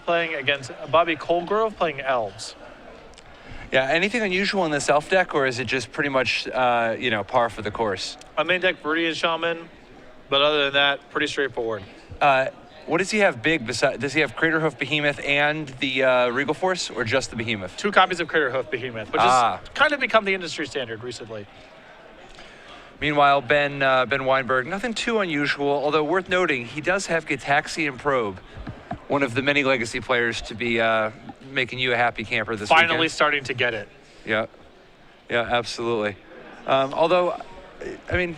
playing against Bobby Colegrove playing Elves. Yeah, anything unusual in this elf deck, or is it just pretty much, par for the course? A main deck, Viridian Shaman, but other than that, pretty straightforward. What does he have big? Does he have Craterhoof Behemoth and the Regal Force, or just the Behemoth? 2 copies of Craterhoof Behemoth, which has kind of become the industry standard recently. Meanwhile, Ben Wienburg, nothing too unusual, although worth noting, he does have Gitaxian Probe, one of the many legacy players to be making you a happy camper this weekend. Finally starting to get it. Yeah, absolutely. Although, I mean,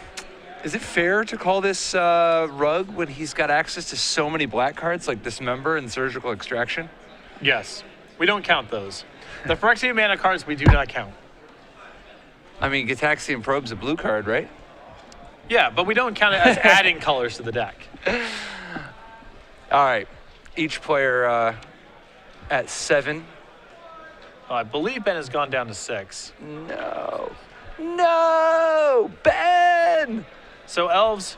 is it fair to call this rug when he's got access to so many black cards like Dismember and Surgical Extraction? Yes. We don't count those. The Phyrexian mana cards we do not count. I mean, Gitaxian Probe's a blue card, right? Yeah, but we don't count it as adding colors to the deck. All right. Each player at 7. I believe Ben has gone down to 6. No, Ben! So Elves,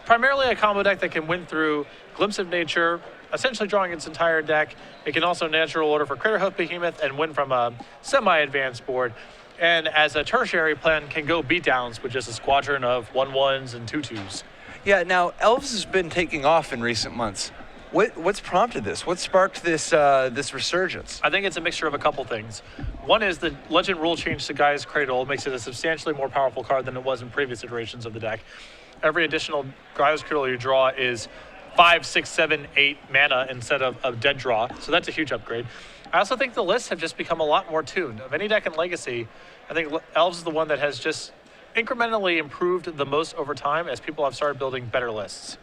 primarily a combo deck that can win through Glimpse of Nature, essentially drawing its entire deck. It can also natural order for Craterhoof Behemoth and win from a semi-advanced board. And as a tertiary plan, can go beatdowns with just a squadron of 1/1s and 2/2s. Yeah, now Elves has been taking off in recent months. What's prompted this? What sparked this resurgence? I think it's a mixture of a couple things. One is the Legend rule change to Gaia's Cradle makes it a substantially more powerful card than it was in previous iterations of the deck. Every additional Gaia's Cradle you draw is 5, 6, 7, 8 mana instead of dead draw, so that's a huge upgrade. I also think the lists have just become a lot more tuned. Of any deck in Legacy, I think Elves is the one that has just incrementally improved the most over time as people have started building better lists.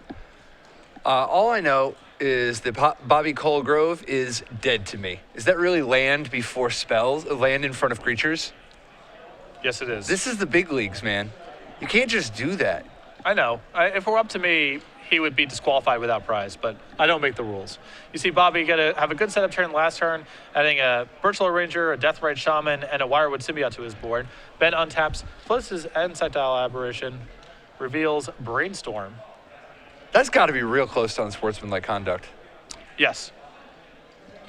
All I know is that Bobby Colegrove is dead to me. Is that really land before spells? Land in front of creatures? Yes, it is. This is the big leagues, man. You can't just do that. I know. If it were up to me, he would be disqualified without prize, but I don't make the rules. You see Bobby have a good setup turn last turn, adding a Virtual Ranger, a Deathrite Shaman, and a Wirewood Symbiote to his board. Ben untaps, flips his Insectile Aberration, reveals Brainstorm. That's got to be real close to unsportsmanlike conduct. Yes.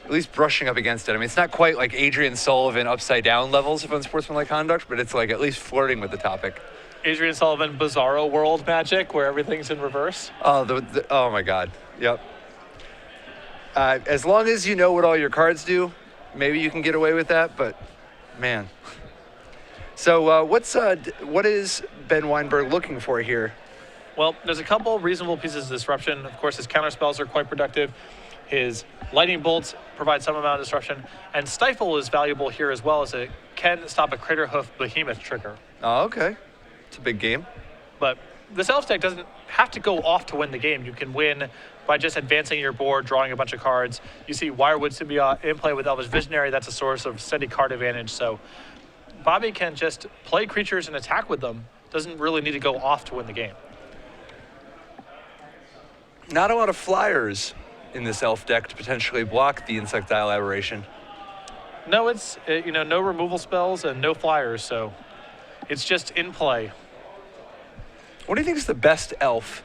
At least brushing up against it. I mean, it's not quite like Adrian Sullivan upside down levels of unsportsmanlike conduct, but it's like at least flirting with the topic. Adrian Sullivan Bizarro World magic where everything's in reverse. Oh, oh my God. Yep. As long as you know what all your cards do, maybe you can get away with that, but man. So what is Ben Wienburg looking for here? Well, there's a couple reasonable pieces of disruption. Of course, his counter spells are quite productive. His lightning bolts provide some amount of disruption, and Stifle is valuable here as well, as it can stop a Craterhoof Behemoth trigger. Oh, okay. It's a big game. But this Elf deck doesn't have to go off to win the game. You can win by just advancing your board, drawing a bunch of cards. You see Wirewood Symbiote in play with Elvish Visionary. That's a source of steady card advantage. So Bobby can just play creatures and attack with them. Doesn't really need to go off to win the game. Not a lot of flyers in this elf deck to potentially block the Insectile Aberration. No, it's no removal spells and no flyers, so it's just in play. What do you think is the best elf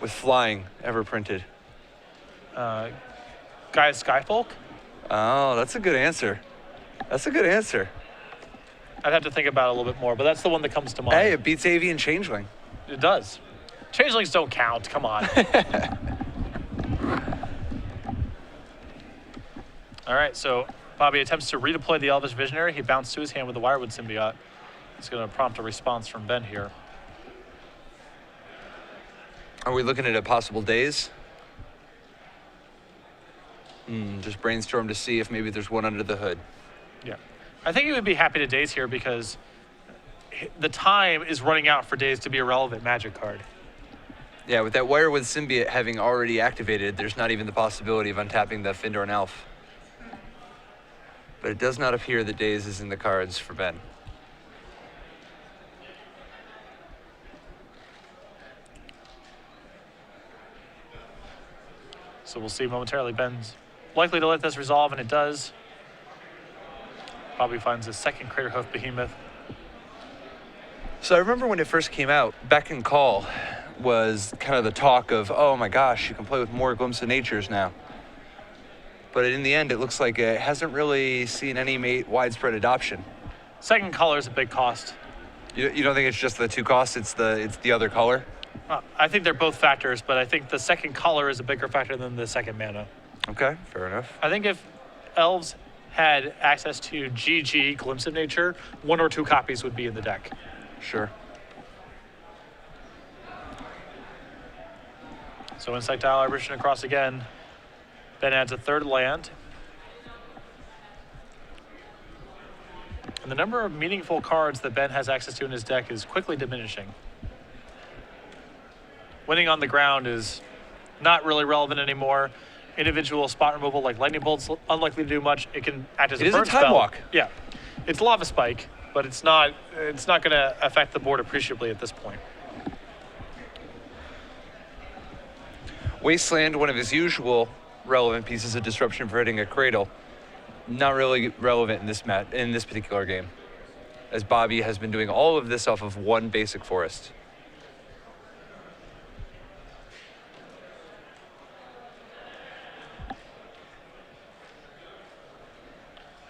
with flying ever printed? Gaia's Skyfolk? Oh, that's a good answer. That's a good answer. I'd have to think about it a little bit more, but that's the one that comes to mind. Hey, it beats Avian Changeling. It does. Changelings don't count, come on. All right, so Bobby attempts to redeploy the Elvish Visionary. He bounced to his hand with the Wirewood Symbiote. It's going to prompt a response from Ben here. Are we looking at a possible daze? Just brainstorm to see if maybe there's one under the hood. Yeah. I think he would be happy to daze here because the time is running out for daze to be a relevant Magic card. Yeah, with that Wirewood Symbiote having already activated, there's not even the possibility of untapping the Findorn Elf. But it does not appear that daze is in the cards for Ben. So we'll see momentarily. Ben's likely to let this resolve, and it does. Bobby finds his second Craterhoof Behemoth. So I remember when it first came out, Beck and Call was kind of the talk of, oh my gosh, you can play with more Glimpse of Natures now. but in the end, it looks like it hasn't really seen any widespread adoption. Second color is a big cost. You don't think it's just the two costs? It's the other color? I think they're both factors, but I think the second color is a bigger factor than the second mana. Okay, fair enough. I think if elves had access to GG, Glimpse of Nature, 1 or 2 copies would be in the deck. Sure. So Insight Tile Arbitration across again. Ben adds a third land. And the number of meaningful cards that Ben has access to in his deck is quickly diminishing. Winning on the ground is not really relevant anymore. Individual spot removal like Lightning Bolt's unlikely to do much. It can act as a burn spell. Time walk. Yeah. It's Lava Spike, but it's not going to affect the board appreciably at this point. Wasteland, one of his usual relevant pieces of disruption for hitting a cradle, not really relevant in this particular game, as Bobby has been doing all of this off of one basic forest.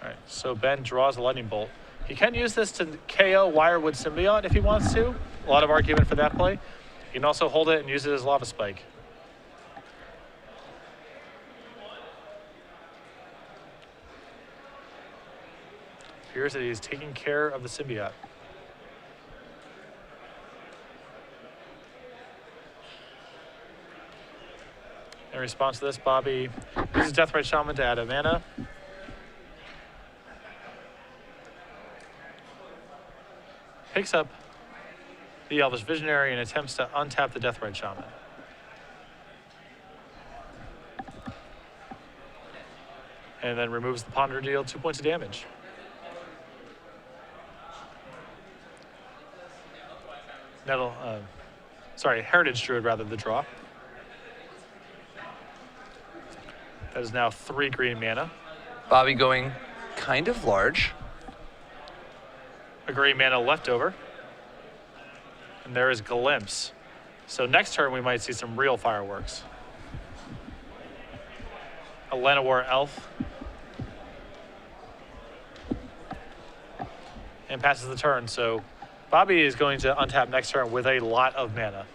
All right, so Ben draws a Lightning Bolt. He can use this to KO Wirewood Symbiote if he wants to. A lot of argument for that play. He can also hold it and use it as Lava Spike. Appears that he's taking care of the Symbiote. In response to this, Bobby uses Deathrite Shaman to add a mana. Picks up the Elvish Visionary and attempts to untap the Deathrite Shaman. And then removes the Ponder to deal 2 points of damage. Heritage Druid rather, the draw. That is now 3 green mana. Bobby going kind of large. A green mana left over. And there is Glimpse. So next turn we might see some real fireworks. A Llanowar Elf. And passes the turn, so Bobby is going to untap next turn with a lot of mana.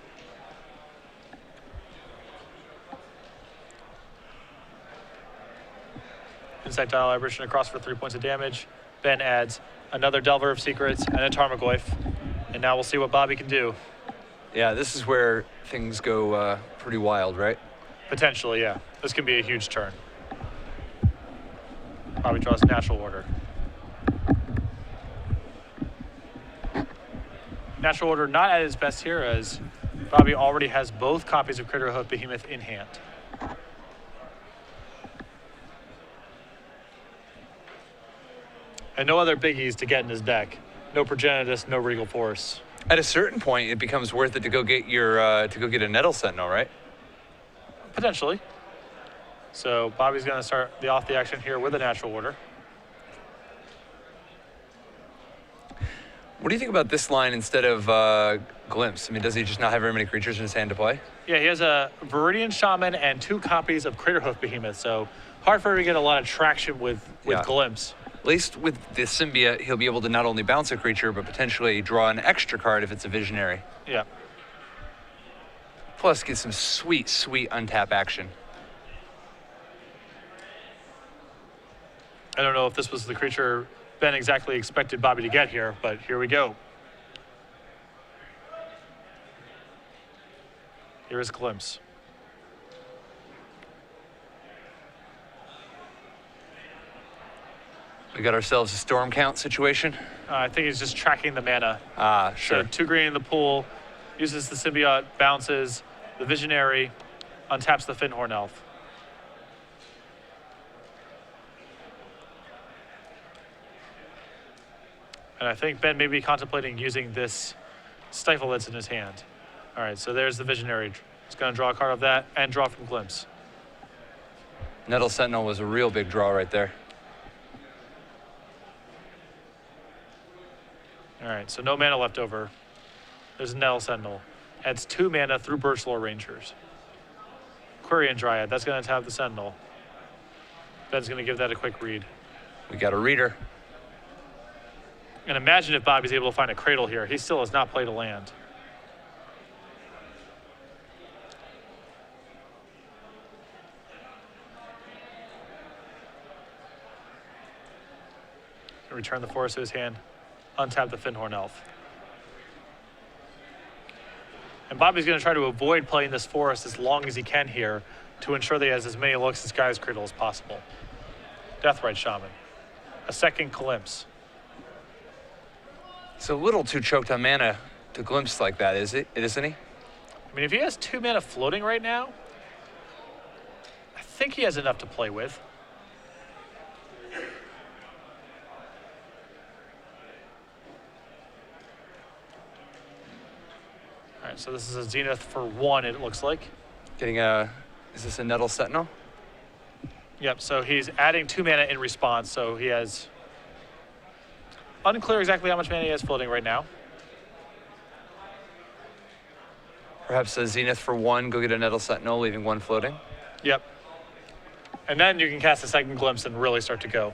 Insight Tile Aberration across for 3 points of damage. Ben adds another Delver of Secrets and a Tarmogoyf. And now we'll see what Bobby can do. Yeah, this is where things go pretty wild, right? Potentially, yeah. This can be a huge turn. Bobby draws Natural Order. Natural Order not at its best here, as Bobby already has both copies of Critterhoof Behemoth in hand. And no other biggies to get in his deck. No Progenitus, no Regal Force. At a certain point, it becomes worth it to go get a Nettle Sentinel, right? Potentially. So Bobby's going to start off the action here with a Natural Order. What do you think about this line instead of Glimpse? I mean, does he just not have very many creatures in his hand to play? Yeah, he has a Viridian Shaman and 2 copies of Craterhoof Behemoth, so hard for him to get a lot of traction with Glimpse. At least with the Symbiote, he'll be able to not only bounce a creature, but potentially draw an extra card if it's a Visionary. Yeah. Plus, get some sweet, sweet untap action. I don't know if this was the creature Ben exactly expected Bobby to get here, but here we go. Here is Glimpse. We got ourselves a Storm Count situation. I think he's just tracking the mana. Sure. So 2 green in the pool, uses the Symbiote, bounces the Visionary, untaps the Finhorn Elf. And I think Ben may be contemplating using this Stifle that's in his hand. All right, so there's the Visionary. He's going to draw a card of that and draw from Glimpse. Nettle Sentinel was a real big draw right there. All right, so no mana left over. There's a Nettle Sentinel. Adds 2 mana through Birchlore Rangers. Quirion Dryad, that's going to tap the Sentinel. Ben's going to give that a quick read. We got a reader. And imagine if Bobby's able to find a cradle here. He still has not played a land. Return the forest to his hand, untap the Finhorn Elf. And Bobby's going to try to avoid playing this forest as long as he can here to ensure that he has as many looks at Gaea's Cradle as possible. Deathrite Shaman. A second Glimpse. He's a little too choked on mana to glimpse like that, isn't he? I mean, if he has 2 mana floating right now, I think he has enough to play with. All right, so this is a Zenith for 1, it looks like. Getting a, is this a Nettle Sentinel? Yep, so he's adding 2 mana in response, so he has, unclear exactly how much mana he has floating right now. Perhaps a Zenith for 1, go get a Nettle Sentinel, leaving 1 floating. Yep. And then you can cast a second Glimpse and really start to go.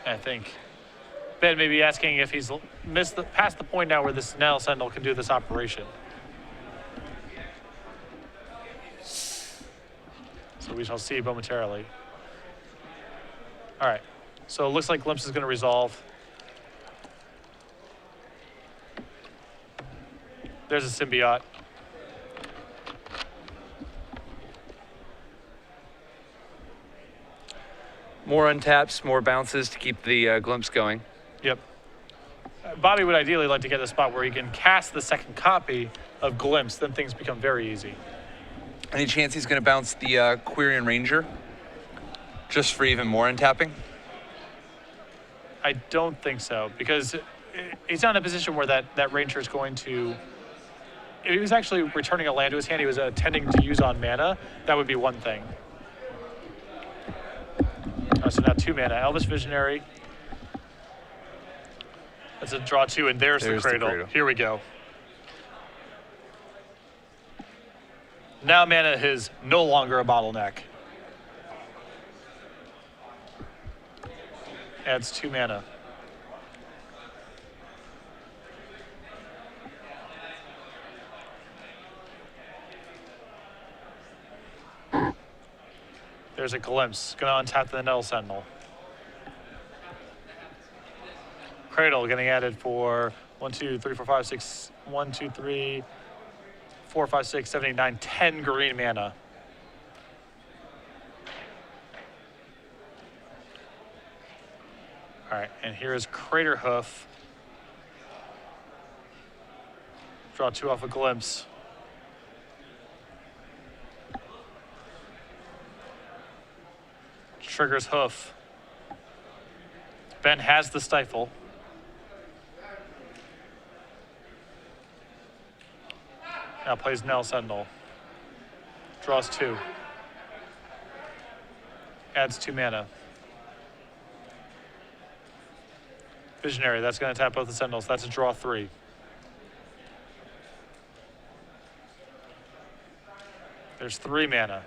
I think Ben may be asking if he's past the point now where this Nettle Sentinel can do this operation. So we shall see momentarily. All right, so it looks like Glimpse is going to resolve. There's a Symbiote. More untaps, more bounces to keep the glimpse going. Yep. Bobby would ideally like to get a spot where he can cast the second copy of Glimpse, then things become very easy. Any chance he's going to bounce the Quirion Ranger just for even more untapping? I don't think so, because he's not in a position where that Ranger is going to... If he was actually returning a land to his hand he was intending to use on mana, that would be one thing. So now 2 mana. Elvish Visionary. That's a draw 2, and there's the cradle. Here we go. Now mana is no longer a bottleneck. Adds 2 mana. There's a Glimpse. Gonna untap the Nettle Sentinel. Cradle getting added for 1, 2, 3, 4, 5, 6, 1, 2, 3, 4, 5, 6, 7, 8, 9, 10 green mana. All right, and here is Crater Hoof. Draw 2 off a Glimpse. Triggers Hoof. Ben has the Stifle. Now plays Nettle Sentinel. Draws 2. Adds 2 mana. Visionary, that's going to tap both the Sentinels. That's a draw 3. There's 3 mana.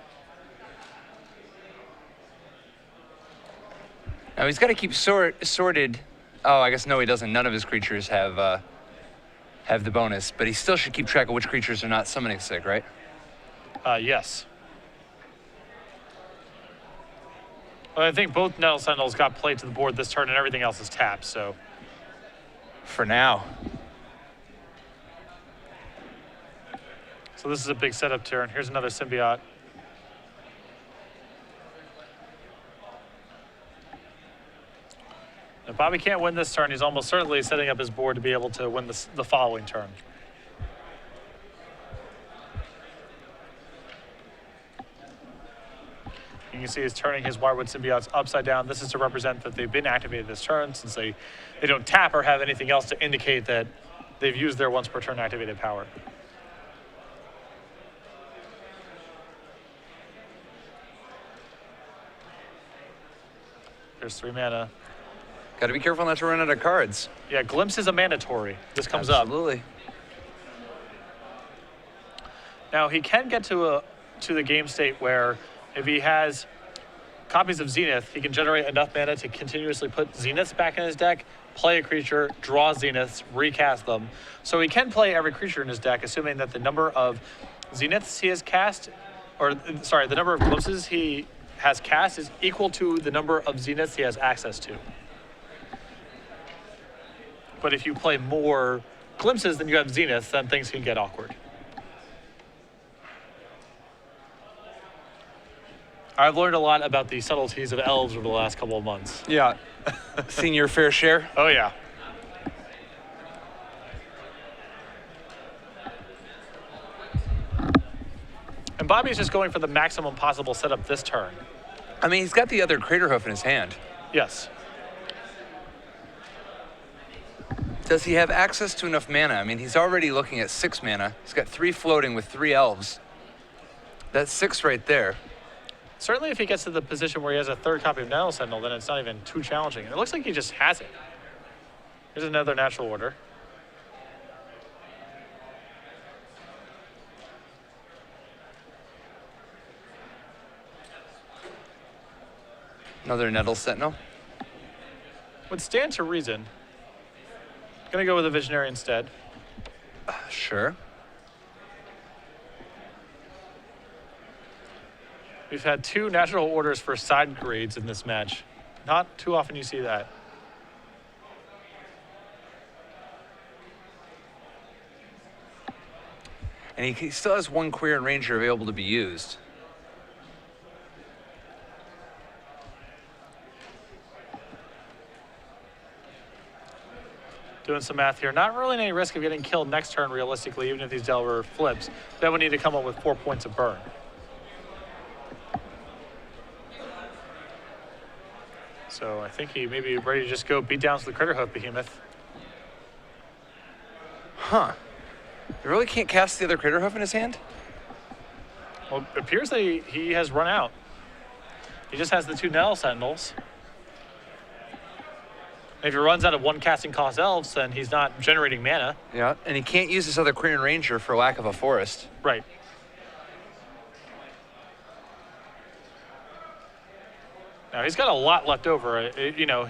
Now he's got to keep sorted. Oh, I guess no, he doesn't. None of his creatures have the bonus, but he still should keep track of which creatures are not summoning sick, right? Yes. Well, I think both Nettle Sentinels got played to the board this turn, and everything else is tapped. So, for now. So this is a big setup turn. Here's another Symbiote. If Bobby can't win this turn, he's almost certainly setting up his board to be able to win the following turn. You can see he's turning his Wirewood Symbiotes upside down. This is to represent that they've been activated this turn, since they don't tap or have anything else to indicate that they've used their once per turn activated power. There's 3 mana. Got to be careful not to run out of cards. Yeah, Glimpse is a mandatory. This comes up. Absolutely. Now he can get to the game state where if he has copies of Zenith, he can generate enough mana to continuously put Zeniths back in his deck, play a creature, draw Zeniths, recast them. So he can play every creature in his deck, assuming that the number of Zeniths he has cast, or sorry, the number of glimpses he has cast is equal to the number of Zeniths he has access to. But if you play more glimpses than you have Zeniths, then things can get awkward. I've learned a lot about the subtleties of elves over the last couple of months. Yeah. Seen your fair share? Oh, yeah. And Bobby's just going for the maximum possible setup this turn. I mean, he's got the other Craterhoof in his hand. Yes. Does he have access to enough mana? I mean, he's already looking at 6 mana. He's got 3 floating with 3 elves. That's 6 right there. Certainly if he gets to the position where he has a third copy of Nettle Sentinel, then it's not even too challenging. It looks like he just has it. Here's another natural order. Another Nettle Sentinel. Would stand to reason. Gonna go with a Visionary instead. Sure. We've had 2 natural orders for side grades in this match. Not too often you see that. And he still has 1 Queer and Ranger available to be used. Doing some math here. Not really any risk of getting killed next turn, realistically, even if these Delver flips. Then we need to come up with 4 points of burn. So I think he may be ready to just go beat down to the Craterhoof Behemoth. Huh. He really can't cast the other Craterhoof in his hand? Well, it appears that he has run out. He just has the 2 Nettle Sentinels. And if he runs out of 1 casting cost elves, then he's not generating mana. Yeah, and he can't use this other Queer and Ranger for lack of a forest. Right. Now, he's got a lot left over. You know,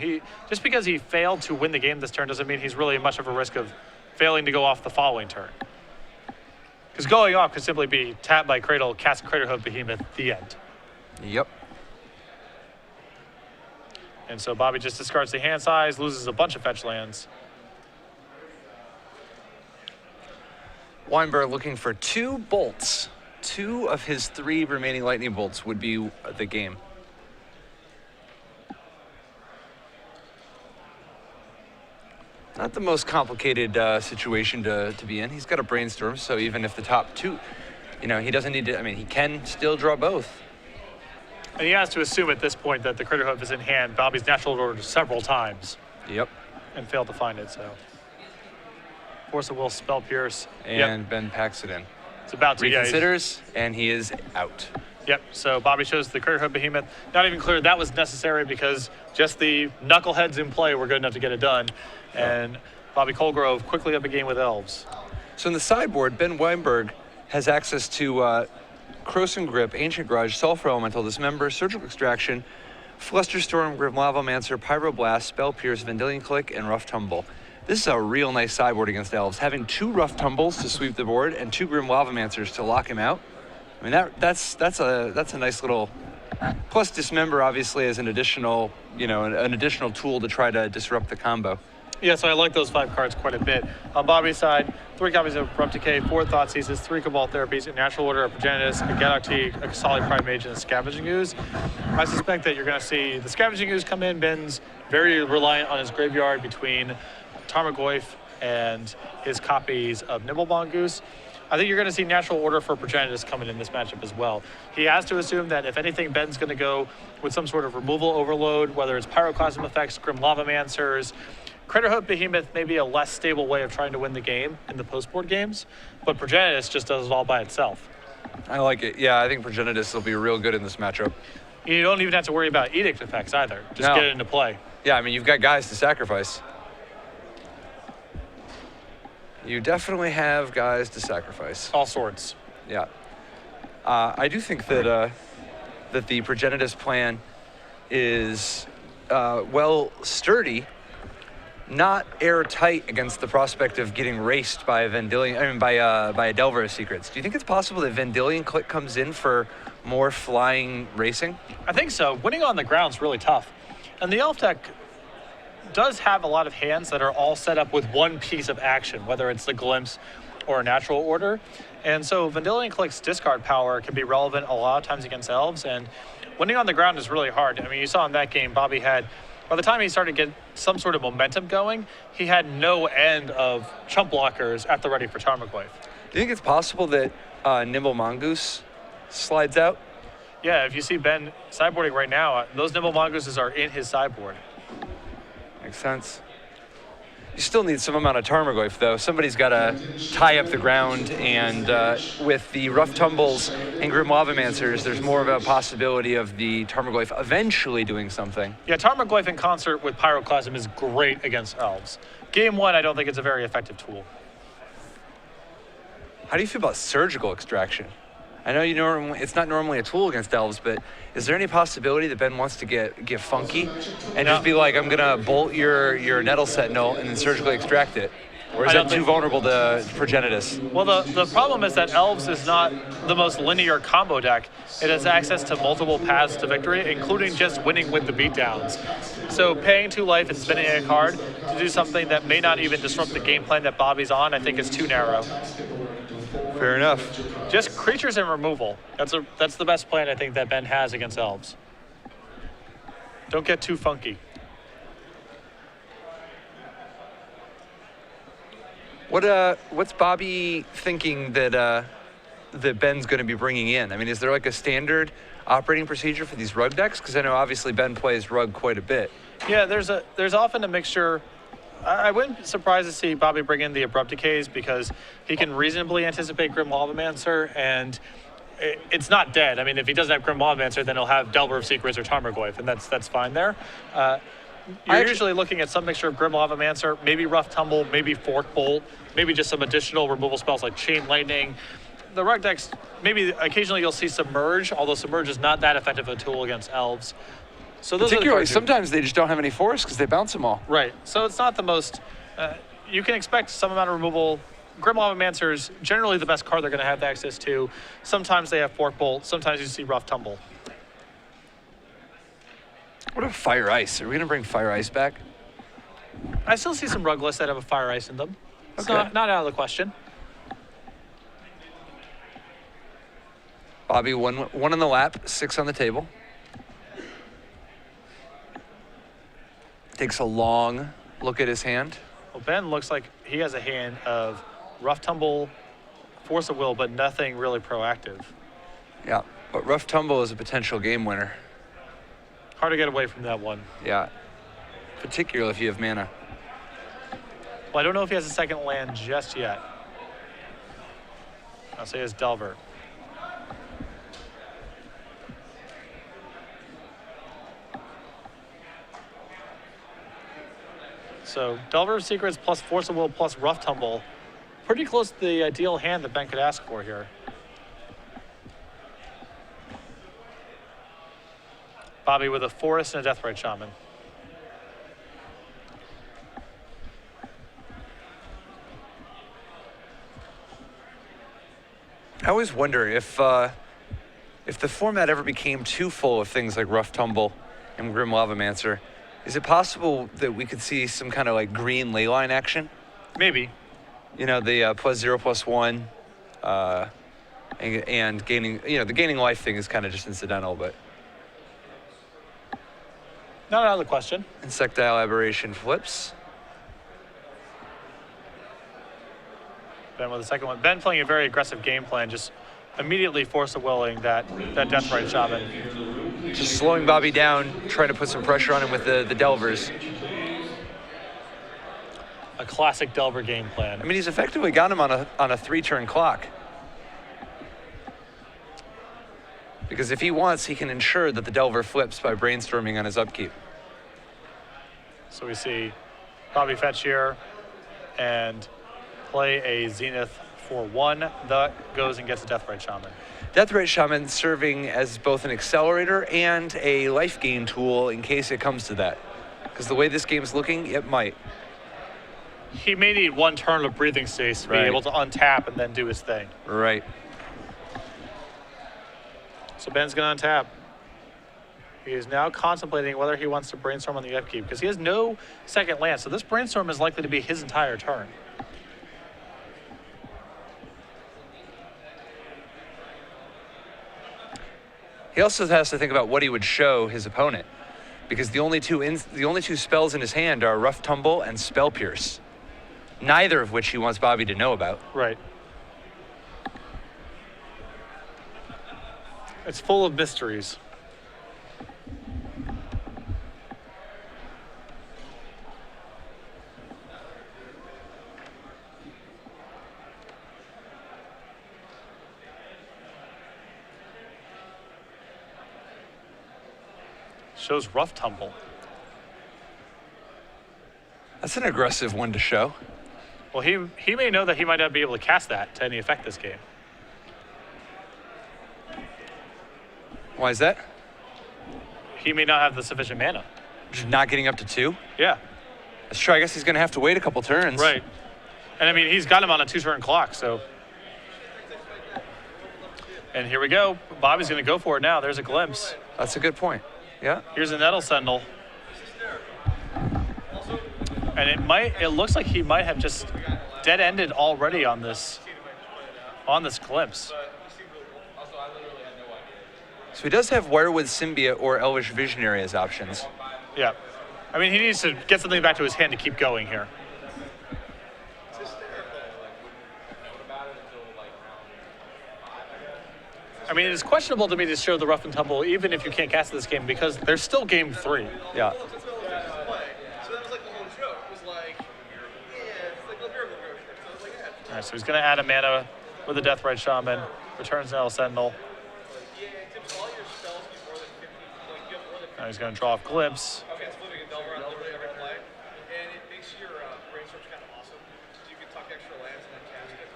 just because he failed to win the game this turn doesn't mean he's really much of a risk of failing to go off the following turn. Because going off could simply be tap by Cradle, cast Craterhoof Behemoth, the end. Yep. And so Bobby just discards the hand size, loses a bunch of fetch lands. Wienburg looking for 2 bolts. 2 of his 3 remaining lightning bolts would be the game. Not the most complicated situation to be in. He's got a brainstorm, so even if the top 2, you know, he doesn't need to, I mean, he can still draw both. And he has to assume at this point that the Craterhoof is in hand. Bobby's natural ordered several times. Yep. And failed to find it, so. Force of Will, Spell Pierce. And Ben packs it in. It's about to, reconsiders, and he is out. Yep, so Bobby shows the Craterhoof Behemoth. Not even clear that was necessary because just the knuckleheads in play were good enough to get it done. And Bobby Colegrove quickly up a game with elves. So in the sideboard, Ben Wienburg has access to Croson Grip, Ancient Grudge, Sulfur Elemental, Dismember, Surgical Extraction, Flusterstorm, Grim Lavamancer, Pyroblast, Spell Pierce, Vendilion Click, and Rough Tumble. This is a real nice sideboard against elves. Having 2 Rough Tumbles to sweep the board and 2 Grim Lavamancers to lock him out. I mean, that's a nice little. Plus, Dismember obviously is an additional, you know, an additional tool to try to disrupt the combo. Yeah, so I like those 5 cards quite a bit. On Bobby's side, 3 copies of Abrupt Decay, 4 Thoughtseizes, 3 Cabal Therapies, a Natural Order, a Progenitus, a Galactic, a Solid Prime Mage, and a Scavenging Ooze. I suspect that you're going to see the Scavenging Ooze come in. Ben's very reliant on his graveyard between Tarmogoyf and his copies of Nibblebond Goose. I think you're going to see Natural Order for Progenitus coming in this matchup as well. He has to assume that if anything, Ben's going to go with some sort of removal overload, whether it's Pyroclasm effects, Grim Lavamancers. Craterhoof Behemoth may be a less stable way of trying to win the game in the post-board games, but Progenitus just does it all by itself. I like it. Yeah, I think Progenitus will be real good in this matchup. You don't even have to worry about Edict effects either. Just get it into play. Yeah, I mean, you've got guys to sacrifice. You definitely have guys to sacrifice. All sorts. Yeah. I do think that that the Progenitus plan is sturdy, not airtight against the prospect of getting raced by a by a Delver of Secrets. Do you think it's possible that Vendilion Clique comes in for more flying racing? I think so. Winning on the ground's really tough. And the Elf deck does have a lot of hands that are all set up with one piece of action, whether it's the Glimpse or a natural order. And so Vendilion Clique's discard power can be relevant a lot of times against Elves, and winning on the ground is really hard. I mean, you saw in that game, Bobby had, by the time he started to get some sort of momentum going, he had no end of chump blockers at the ready for Tarmogoyf. Do you think it's possible that Nimble Mongoose slides out? Yeah, if you see Ben sideboarding right now, those Nimble Mongooses are in his sideboard. Makes sense. You still need some amount of Tarmogoyf, though. Somebody's got to tie up the ground, and with the Rough Tumbles and Grim Lavamancers, there's more of a possibility of the Tarmogoyf eventually doing something. Yeah, Tarmogoyf in concert with Pyroclasm is great against Elves. Game 1, I don't think it's a very effective tool. How do you feel about Surgical Extraction? I know it's not normally a tool against Elves, but is there any possibility that Ben wants to get funky and just be like, I'm gonna bolt your Nettle Sentinel and then surgically extract it? Or is that too vulnerable to Progenitus? Well, the problem is that Elves is not the most linear combo deck. It has access to multiple paths to victory, including just winning with the beatdowns. So paying 2 life and spinning a card to do something that may not even disrupt the game plan that Bobby's on, I think is too narrow. Fair enough. Just creatures and removal. That's the best plan I think that Ben has against Elves. Don't get too funky. What's Bobby thinking that Ben's going to be bringing in? I mean, is there like a standard operating procedure for these rug decks? Because I know obviously Ben plays rug quite a bit. Yeah, there's often a mixture. I wouldn't be surprised to see Bobby bring in the Abrupt Decays because he can reasonably anticipate Grim Lavamancr, and it's not dead. I mean, if he doesn't have Grim Lavamancr, then he'll have Delver of Secrets or Tarmogoyf, and that's fine there. You're usually looking at some mixture of Grim Lavamancr, maybe Rough Tumble, maybe Fork Bolt, maybe just some additional removal spells like Chain Lightning. The rug decks, maybe occasionally you'll see Submerge, although Submerge is not that effective a tool against Elves. So those particularly, sometimes they just don't have any forests because they bounce them all. Right. So it's not the most. You can expect some amount of removal. Grim Lavamancr is generally the best card they're going to have access to. Sometimes they have Fork Bolt. Sometimes you see Rough Tumble. What about Fire Ice? Are we going to bring Fire Ice back? I still see some rug lists that have a Fire Ice in them. It's Okay. not out of the question. Bobby, one on the lap, 6 on the table. Takes a long look at his hand. Well, Ben looks like he has a hand of Rough Tumble, Force of Will, but nothing really proactive. Yeah, but Rough Tumble is a potential game winner. Hard to get away from that one. Yeah, particularly if you have mana. Well, I don't know if he has a second land just yet. I'll say it's Delver. So Delver of Secrets plus Force of Will plus Rough Tumble. Pretty close to the ideal hand that Ben could ask for here. Bobby with a Forest and a Deathrite Shaman. I always wonder if the format ever became too full of things like Rough Tumble and Grim Lavamancr, is it possible that we could see some kind of like green leyline action? Maybe. You know, the +0/+1, and gaining, the gaining life thing is kind of just incidental, but Not out of the question. Insectile Aberration flips. Ben with the second one. Ben playing a very aggressive game plan, just immediately Force of Willing that Deathrite Shaman. Just slowing Bobby down, trying to put some pressure on him with the Delvers. A classic Delver game plan. I mean, he's effectively got him on a 3-turn clock. Because if he wants, he can ensure that the Delver flips by brainstorming on his upkeep. So we see Bobby fetch here and play a Zenith for 1. That goes and gets a Deathrite Shaman. Deathrite Shaman serving as both an accelerator and a life gain tool in case it comes to that. Because the way this game's looking, it might. He may need 1 turn of breathing space to be able to untap and then do his thing. Right. So Ben's going to untap. He is now contemplating whether he wants to brainstorm on the upkeep because he has no second land. So this brainstorm is likely to be his entire turn. He also has to think about what he would show his opponent, because the only two spells in his hand are Rough Tumble and Spell Pierce, neither of which he wants Bobby to know about. Right. It's full of mysteries. Shows Rough Tumble. That's an aggressive one to show. Well, he may know that he might not be able to cast that to any effect this game. Why is that? He may not have the sufficient mana. Just not getting up to 2? Yeah. That's true. I guess he's going to have to wait a couple turns. Right. And I mean, he's got him on a 2-turn clock, so. And here we go. Bobby's going to go for it now. There's a glimpse. That's a good point. Yeah. Here's a Nettle Sentinel. And it looks like he might have just dead-ended already on this glimpse. So he does have Wirewood Symbiote or Elvish Visionary as options. Yeah. I mean, he needs to get something back to his hand to keep going here. I mean, it's questionable to me to show the Rough and Tumble even if you can't cast this game because there's still game 3. Yeah. So that was like the whole joke. It was like, it's like a miracle grocery. So I was like, yeah. All right, so he's going to add a mana with a Deathrite Shaman, returns Nettle Sentinel. All your spells be more than 50. Like, you have more than 50. Now he's going to draw off Glimpse. Okay, it's flipping a Delver on literally every play. And it makes your brainstorms kind of awesome. So you can tuck extra lands and then cast it.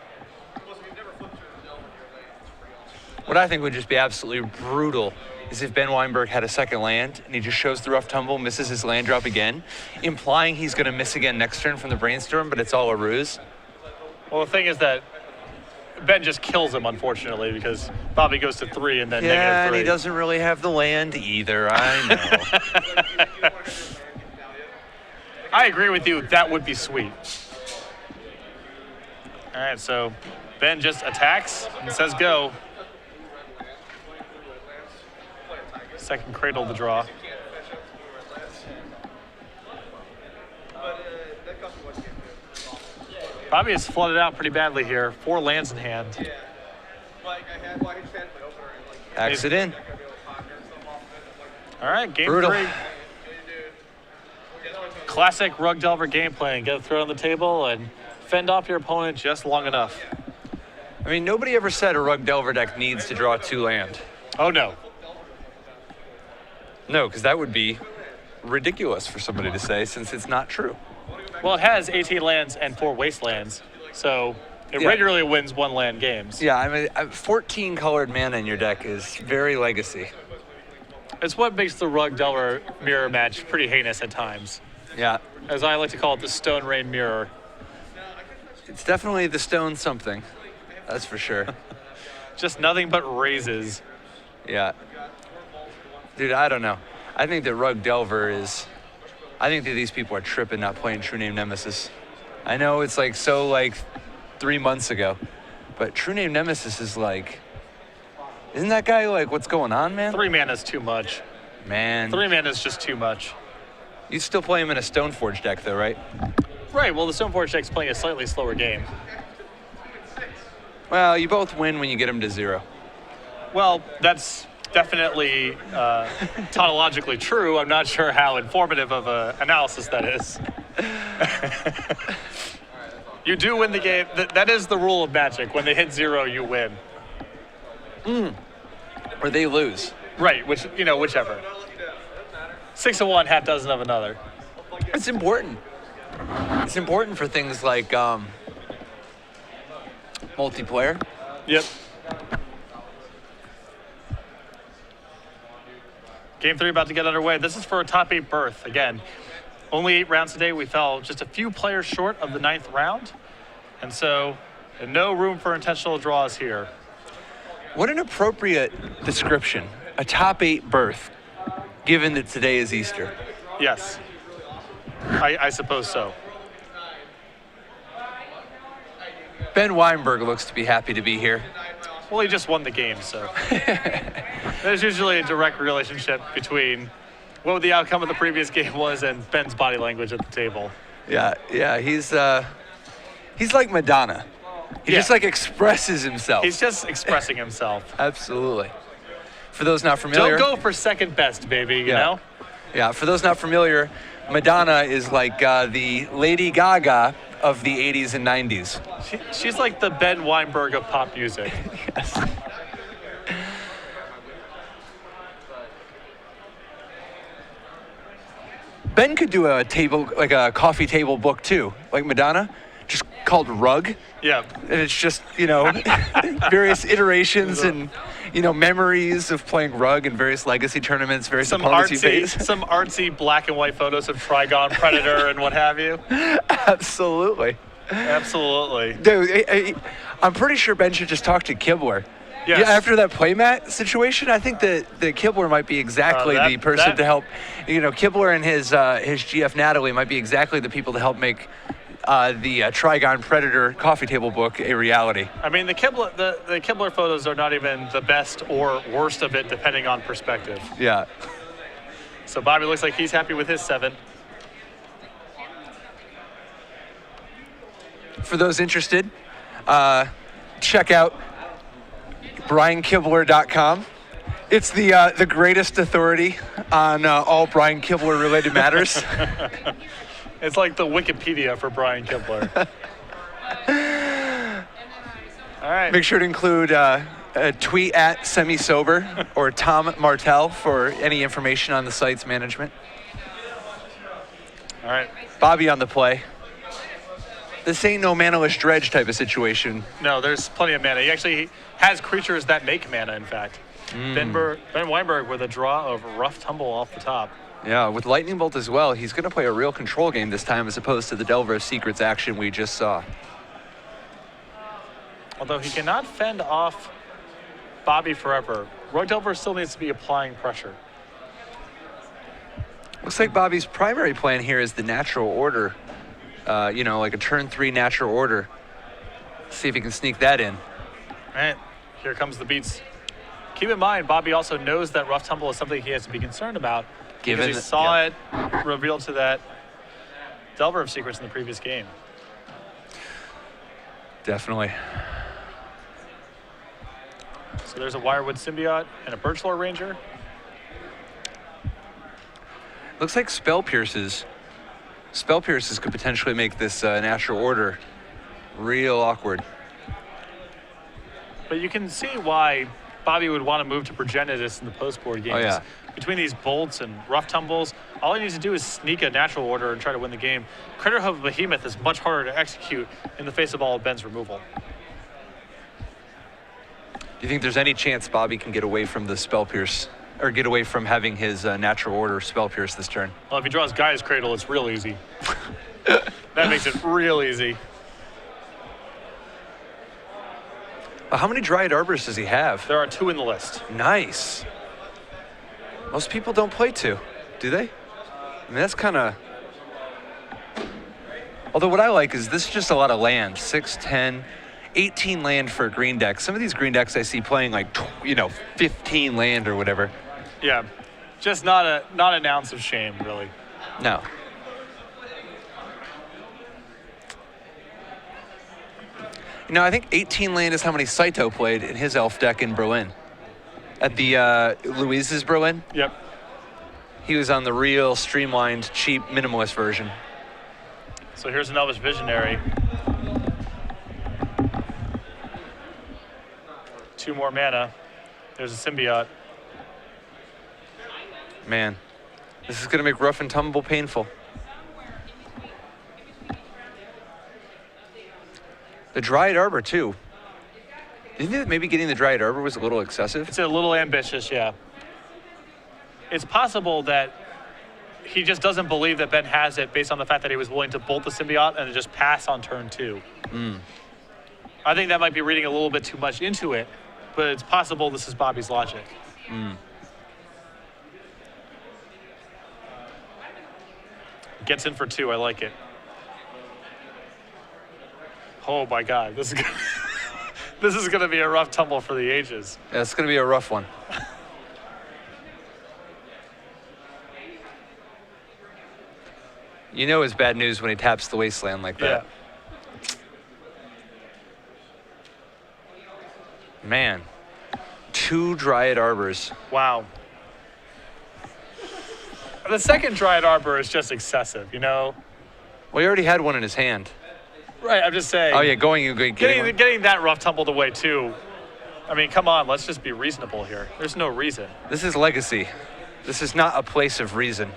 Plus, if you've never flipped your Delver in your lane, it's pretty awesome. What I think would just be absolutely brutal is if Ben Wienburg had a second land and he just shows the Rough Tumble, misses his land drop again, implying he's going to miss again next turn from the Brainstorm, but it's all a ruse. Well, the thing is that Ben just kills him, unfortunately, because Bobby goes to 3 and then Yeah, negative 3. and he doesn't really have the land either, I know. I agree with you. That would be sweet. All right, so Ben just attacks and says go. Second Cradle to draw. Bobby has flooded out pretty badly here. 4 lands in hand. Yeah. Like, I just had my opener and like, Axe it in. All right, game Brutal. 3. Classic Rug Delver game plan. Get a throw on the table and fend off your opponent just long enough. I mean, nobody ever said a Rug Delver deck needs to draw 2 land. Oh, no. No, because that would be ridiculous for somebody to say, since it's not true. Well, it has 18 lands and 4 wastelands, so it regularly wins 1 land games. Yeah, I mean, 14 colored mana in your deck is very legacy. It's what makes the Rug Delver mirror match pretty heinous at times. Yeah, As I like to call it, the Stone Rain mirror. it's definitely the stone something. That's for sure. Just nothing but raises. Yeah. Dude, I don't know. I think that Rug Delver is... I think that these people are tripping not playing True Name Nemesis. I know it's like 3 months ago, but True Name Nemesis is like... Isn't that guy like, what's going on, man? 3 mana is too much. Man. 3 mana is just too much. You still play him in a Stoneforge deck though, right? Right, well, the Stoneforge deck's playing a slightly slower game. Well, you both win when you get him to 0. Well, that's definitely tautologically true. I'm not sure how informative of an analysis that is. You do win the game. That is the rule of Magic. When they hit 0, you win. Or they lose. Right, whichever. 6 of one, half dozen of another. It's important. It's important for things like multiplayer. Yep. Game 3 about to get underway. This is for a top 8 berth. Again, only 8 rounds today. We fell just a few players short of the 9th round. And so, no room for intentional draws here. What an appropriate description. A top 8 berth, given that today is Easter. Yes. I suppose so. Ben Wienburg looks to be happy to be here. Well, he just won the game, so. There's usually a direct relationship between what the outcome of the previous game was and Ben's body language at the table. Yeah, he's like Madonna. He just like expresses himself. He's just expressing himself. Absolutely. For those not familiar. Don't go for second best, baby, you know? Yeah, for those not familiar, Madonna is like the Lady Gaga of the 80s and 90s. She's like the Ben Weinberg of pop music. Yes. Ben could do a table, like a coffee table book too, like Madonna, just called Rug. Yeah. And it's just, various iterations and, memories of playing Rug in various legacy tournaments, various opponents you face. Some artsy black and white photos of Trigon, Predator, and what have you. Absolutely. Absolutely. Dude, I'm pretty sure Ben should just talk to Kibler. Yes. Yeah, after that playmat situation, I think that Kibler might be exactly the person to help. Kibler and his GF Natalie might be exactly the people to help make the Trigon Predator coffee table book a reality. I mean, the Kibler photos are not even the best or worst of it, depending on perspective. Yeah. So Bobby looks like he's happy with his 7. For those interested, check out BrianKibler.com. It's the greatest authority on all Brian Kibler related matters. It's like the Wikipedia for Brian Kibler. All right. Make sure to include a tweet at semi-sober or Tom Martell for any information on the site's management. All right. Bobby on the play. This ain't no manaless dredge type of situation. No, there's plenty of mana. He actually has creatures that make mana, in fact. Ben Weinberg with a draw of Rough Tumble off the top. Yeah, with Lightning Bolt as well, he's going to play a real control game this time as opposed to the Delver of Secrets action we just saw. Although he cannot fend off Bobby forever, Roy Delver still needs to be applying pressure. Looks like Bobby's primary plan here is the natural order. Like a turn 3 natural order. See if he can sneak that in. All right, here comes the beats. Keep in mind, Bobby also knows that Rough Tumble is something he has to be concerned about because he saw it revealed to that Delver of Secrets in the previous game. Definitely. So there's a Wirewood Symbiote and a Birchlore Ranger. Looks like Spell Pierces could potentially make this natural order real awkward. But you can see why Bobby would want to move to Progenitus in the post-board games. Oh, yeah. Between these bolts and Rough Tumbles, all he needs to do is sneak a natural order and try to win the game. Critterhoof Behemoth is much harder to execute in the face of all of Ben's removal. Do you think there's any chance Bobby can get away from the Spell Pierce, or get away from having his natural order Spell Pierce this turn? Well, if he draws Gaia's Cradle, it's real easy. That makes it real easy. How many Dryad Arbors does he have? There are 2 in the list. Nice. Most people don't play 2, do they? I mean, that's kind of... Although what I like is this is just a lot of land. 6, 10, 18 land for a green deck. Some of these green decks I see playing like, 15 land or whatever. Yeah, just not an ounce of shame, really. No. I think 18 land is how many Saito played in his elf deck in Berlin. At the Louise's Berlin. Yep. He was on the real streamlined, cheap, minimalist version. So here's an Elvish Visionary. 2 more mana. There's a Symbiote. Man, this is going to make Rough and Tumble painful. The Dryad Arbor, too. Do you think that maybe getting the Dryad Arbor was a little excessive? It's a little ambitious, yeah. It's possible that he just doesn't believe that Ben has it based on the fact that he was willing to bolt the symbiote and just pass on turn 2. I think that might be reading a little bit too much into it, but it's possible this is Bobby's logic. Gets in for 2, I like it. Oh my God, this is this is gonna be a rough tumble for the ages. Yeah, it's going to be a rough one. You know it's bad news when he taps the Wasteland like that. Man, 2 Dryad Arbors. Wow. The second Dryad Arbor is just excessive, you know? Well, he already had one in his hand. Right, I'm just saying. Oh, yeah, getting Getting that rough tumbled away, too. I mean, come on, let's just be reasonable here. There's no reason. This is Legacy. This is not a place of reason.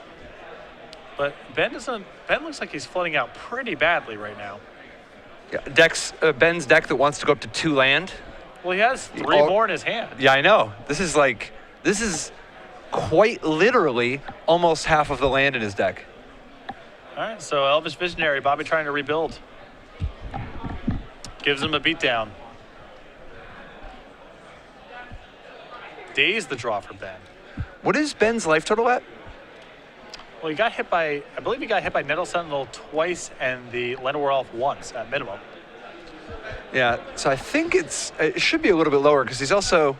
But Ben looks like he's floating out pretty badly right now. Yeah, Ben's deck that wants to go up to 2 land. Well, he has 3 more in his hand. Yeah, I know. This is quite literally almost half of the land in his deck. All right, so Elvish Visionary, Bobby trying to rebuild. Gives him a beatdown. Daze the draw for Ben. What is Ben's life total at? Well, he got hit by, I believe he got hit by Nettle Sentinel twice and the Llanowar Elf once at minimum. Yeah, so I think it should be a little bit lower because he's also,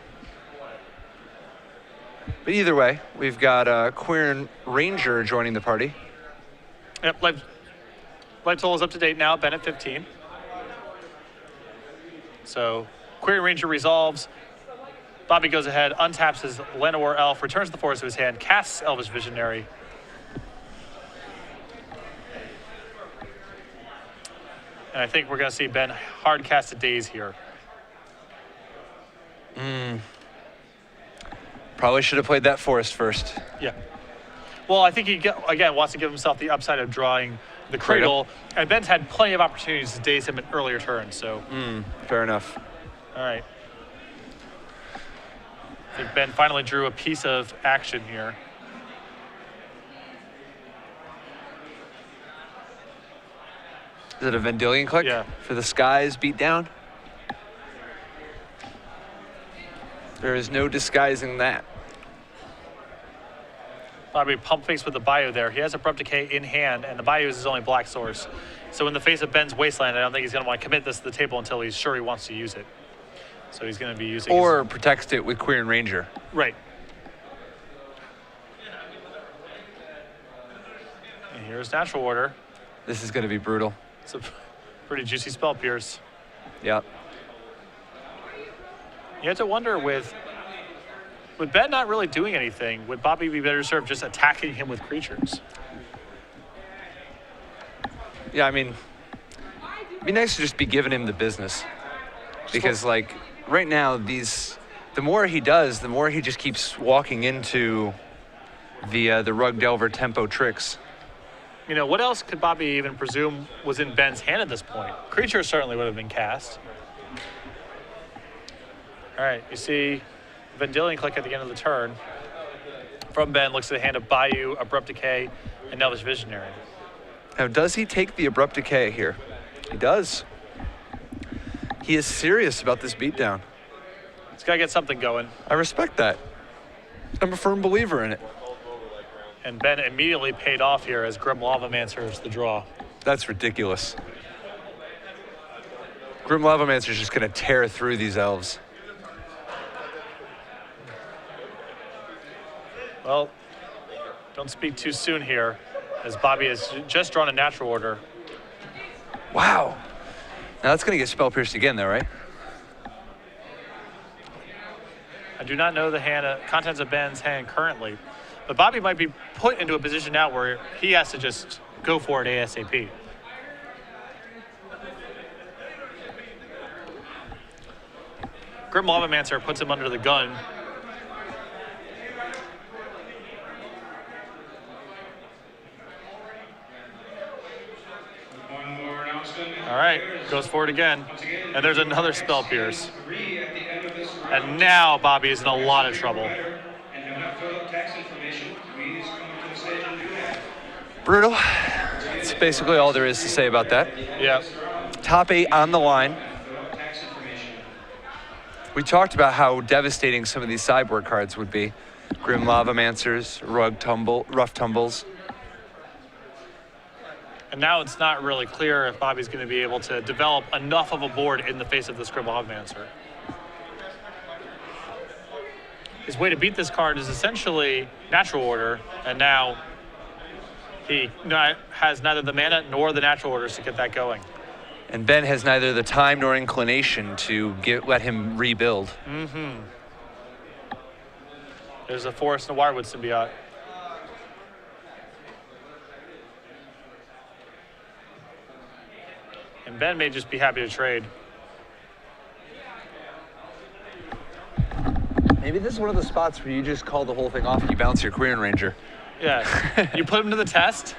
but either way, we've got Queer Ranger joining the party. Yep, life total is up to date now, Ben at 15. So Queer Ranger resolves. Bobby goes ahead, untaps his Llanowar Elf, returns the forest to his hand, casts Elvish Visionary. And I think we're going to see Ben hard cast a Daze here. Probably should have played that forest first. Yeah. Well, I think he, again, wants to give himself the upside of drawing the Cradle. And Ben's had plenty of opportunities to Daze him in earlier turns, so. Fair enough. All right. I think Ben finally drew a piece of action here. Is it a Vendilion click? Yeah. For the Skies beatdown? There is no disguising that. Bobby pump fakes with the Bayou there. He has Abrupt Decay in hand, and the Bayou is his only black source. So in the face of Ben's Wasteland, I don't think he's going to want to commit this to the table until he's sure he wants to use it. So he's going to be using Or protects it with Queer Ranger. Right. And here's Natural Order. This is going to be brutal. It's a pretty juicy spell, Pierce. Yep. You have to wonder with Ben not really doing anything, would Bobby be better served just attacking him with creatures? Yeah, I mean, it'd be nice to just be giving him the business. Because, like, right now, the more he does, the more he just keeps walking into the Rug Delver tempo tricks. You know, what else could Bobby even presume was in Ben's hand at this point? Creatures certainly would have been cast. All right, you see Vendilion click at the end of the turn. From Ben, looks at the hand of Bayou, Abrupt Decay, and Elvish Visionary. Now, does he take the Abrupt Decay here? He does. He is serious about this beatdown. He's got to get something going. I respect that. I'm a firm believer in it. And Ben immediately paid off here as Grim Lavamancer is the draw. That's ridiculous. Grim Lavamancer is just going to tear through these elves. Well, don't speak too soon here, as Bobby has just drawn a Natural Order. Wow. Now that's going to get Spell Pierced again, though, right? I do not know the contents of Ben's hand currently, but Bobby might be put into a position now where he has to just go for it ASAP. Grim Lavamancer puts him under the gun. All right, goes for it again. And there's another Spell Pierce. And now Bobby is in a lot of trouble. Brutal. That's basically all there is to say about that. Yeah. Top 8 on the line. We talked about how devastating some of these sideboard cards would be. Grim Lavamancers, Rough Tumbles. And now it's not really clear if Bobby's going to be able to develop enough of a board in the face of the Grim Lavamancers. His way to beat this card is essentially Natural Order, and now he has neither the mana nor the Natural Orders to get that going. And Ben has neither the time nor inclination to let him rebuild. Mm-hmm. There's a Forest and a Wirewood symbiote. And Ben may just be happy to trade. Maybe this is one of the spots where you just call the whole thing off and you bounce your Queer Ranger. Yeah, you put him to the test.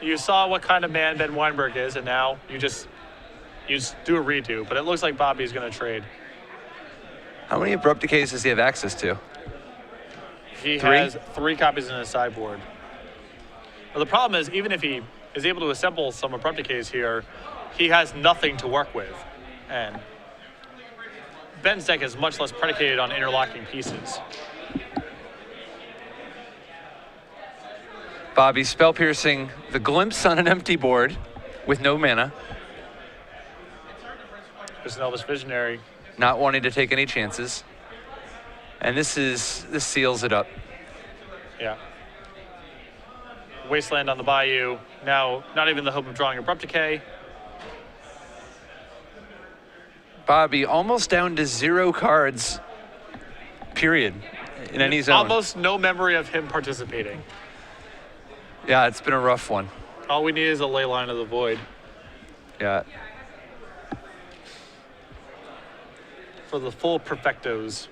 You saw what kind of man Ben Wienburg is, and now you just do a redo. But it looks like Bobby's going to trade. How many Abrupt Decays does he have access to? He 3? has 3 copies in his sideboard. Well, the problem is, even if he is able to assemble some Abrupt Decays here, he has nothing to work with. And Ben's deck is much less predicated on interlocking pieces. Bobby spell piercing the Glimpse on an empty board with no mana. There's an Elvish Visionary. Not wanting to take any chances. And this seals it up. Yeah. Wasteland on the Bayou. Now, not even the hope of drawing Abrupt Decay. Bobby almost down to 0 cards, period, in any zone. Almost no memory of him participating. Yeah, it's been a rough one. All we need is a Ley Line of the Void. Yeah. For the full perfectos.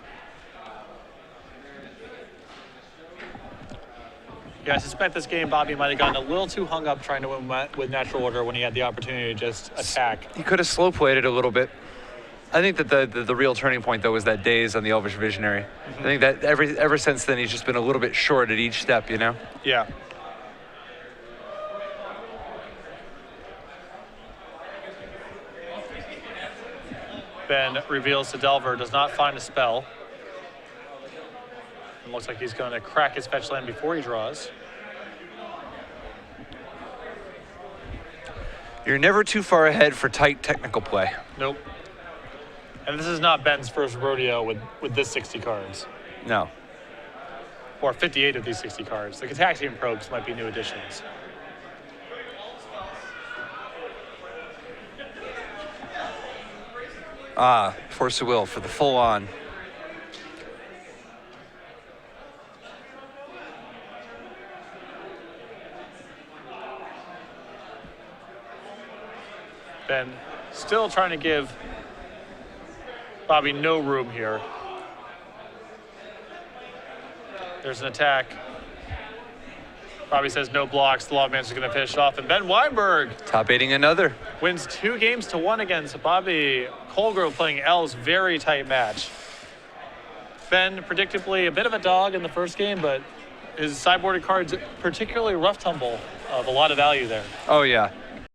Yeah, I suspect this game Bobby might have gotten a little too hung up trying to win with Natural Order when he had the opportunity to just attack. He could have slow played it a little bit. I think that the real turning point, though, was that daze on the Elvish Visionary. Mm-hmm. I think that ever since then, he's just been a little bit short at each step, you know? Yeah. Ben reveals to Delver, does not find a spell. It looks like he's going to crack his fetch land before he draws. You're never too far ahead for tight technical play. Nope. And this is not Ben's first rodeo with this 60 cards. No. Or 58 of these 60 cards. The Cataxian Probes might be new additions. Force of Will for the full-on. Ben still trying to give Bobby no room here. There's an attack. Bobby says no blocks. The Lawman's is going to finish off. And Ben Wienburg Top 8ing another. wins 2 games to 1 against Bobby. Colegrove playing L's very tight match. Ben, predictably, a bit of a dog in the first game, but his sideboarded cards, particularly Rough Tumble, of a lot of value there. Oh, yeah.